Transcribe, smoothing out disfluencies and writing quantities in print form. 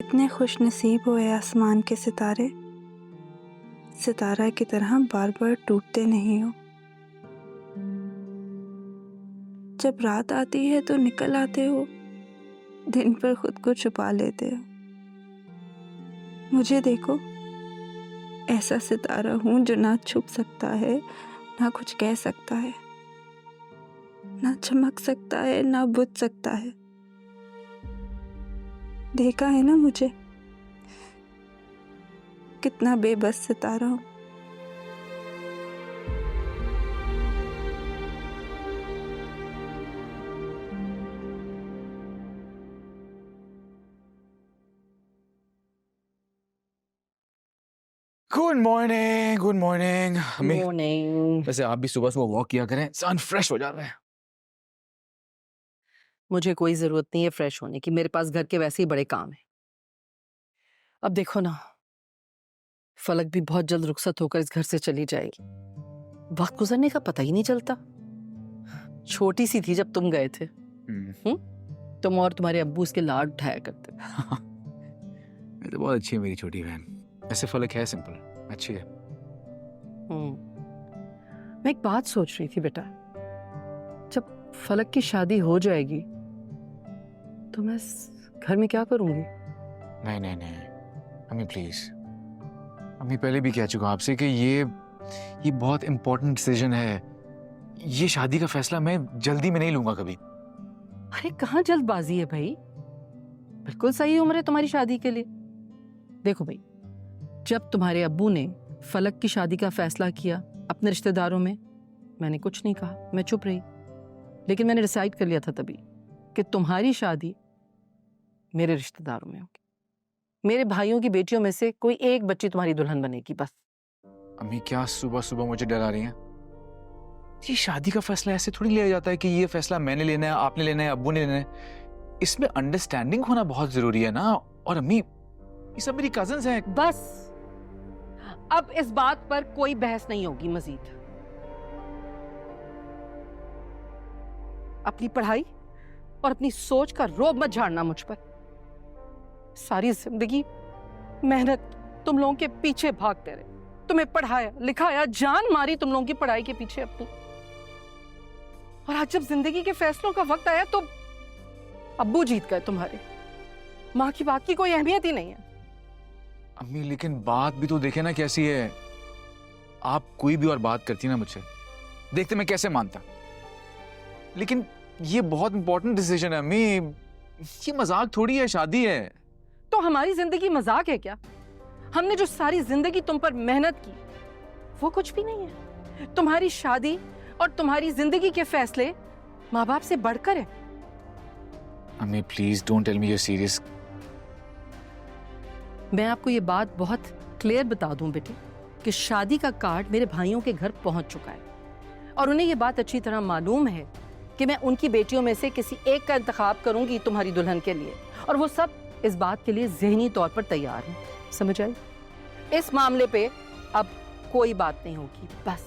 इतने खुश नसीब हुए आसमान के सितारे, सितारा की तरह बार बार टूटते नहीं हो। जब रात आती है तो निकल आते हो, दिन पर खुद को छुपा लेते हो। मुझे देखो, ऐसा सितारा हूँ जो ना छुप सकता है, ना कुछ कह सकता है, ना चमक सकता है, ना बुझ सकता है। देखा है ना मुझे, कितना बेबस सितारा हूँ। Good morning, good morning. Morning. वैसे आप भी सुबह सुबह वॉक किया करें, सन फ्रेश हो जाता है। मुझे कोई जरूरत नहीं है फ्रेश होने की, मेरे पास घर के वैसे ही बड़े काम है। अब देखो ना, फलक भी बहुत जल्द रुखसत होकर इस घर से चली जाएगी। वक्त गुजरने का पता ही नहीं चलता। छोटी सी थी जब तुम गए थे। तुम और तुम्हारे अब्बू उसके लाड उठाया करते। ये तो बहुत अच्छी है मेरी छोटी बहन। वैसे फलक है सिंपल, अच्छी है। मैं एक बात सोच रही थी बेटा, जब फलक की शादी हो जाएगी तो मैं इस घर में क्या करूंगी? नहीं नहीं नहीं अम्मी प्लीज। अम्मी पहले भी कह चुका आपसे कि ये बहुत इंपॉर्टेंट डिसीजन है। ये शादी का फैसला मैं जल्दी में नहीं लूंगा कभी। अरे कहाँ जल्दबाजी है भाई, बिल्कुल सही उम्र है तुम्हारी शादी के लिए। देखो भाई, जब तुम्हारे अब्बू ने फलक की शादी का फैसला किया अपने रिश्तेदारों में, मैंने कुछ नहीं कहा, मैं चुप रही। लेकिन मैंने डिसाइड कर लिया था तभी कि तुम्हारी शादी मेरे रिश्तेदारों में होगी। मेरे भाइयों की बेटियों में से कोई एक बच्ची तुम्हारी दुल्हन बनेगी, बस। अम्मी क्या सुबह सुबह मुझे डरा रही हैं? ये शादी का फैसला ऐसे थोड़ी लिया जाता है कि ये फैसला मैंने लेना है, आपने लेना है, अब्बू ने लेना है। इसमें अंडरस्टैंडिंग होना बहुत जरूरी है ना। और अम्मी, ये सब मेरी कजिन्स हैं। बस अब इस बात पर कोई बहस नहीं होगी मजीद। अपनी पढ़ाई और अपनी सोच का रोब मत झाड़ना मुझ पर। सारी जिंदगी मेहनत तुम लोगों के पीछे भागते रहे, तुम्हें पढ़ाया लिखाया, जान मारी तुम लोगों की पढ़ाई के पीछे अपनी। और आज जब जिंदगी के फैसलों का वक्त आया तो अब्बू जीत गए तुम्हारे। माँ की बात की कोई अहमियत ही नहीं है। अम्मी लेकिन बात भी तो देखे ना कैसी है। आप कोई भी और बात करती ना मुझसे, देखते मैं कैसे मानता। लेकिन ये बहुत इंपॉर्टेंट डिसीजन है अम्मी। ये मजाक थोड़ी है, शादी है। तो हमारी जिंदगी मजाक है क्या? हमने जो सारी जिंदगी तुम पर मेहनत की वो कुछ भी नहीं है। तुम्हारी शादी और तुम्हारी जिंदगी के फैसले माँ बाप से बढ़कर है। अम्मी please don't tell me you serious. मैं आपको ये बात बहुत क्लियर बता दूं बेटे कि शादी का कार्ड मेरे भाइयों के घर पहुंच चुका है और उन्हें ये बात अच्छी तरह मालूम है कि मैं उनकी बेटियों में से किसी एक का इंतखाब करूंगी तुम्हारी दुल्हन के लिए। और वो सब इस बात के लिए ज़हनी तौर पर तैयार हैं। समझ आई? इस मामले पे अब कोई बात नहीं होगी, बस।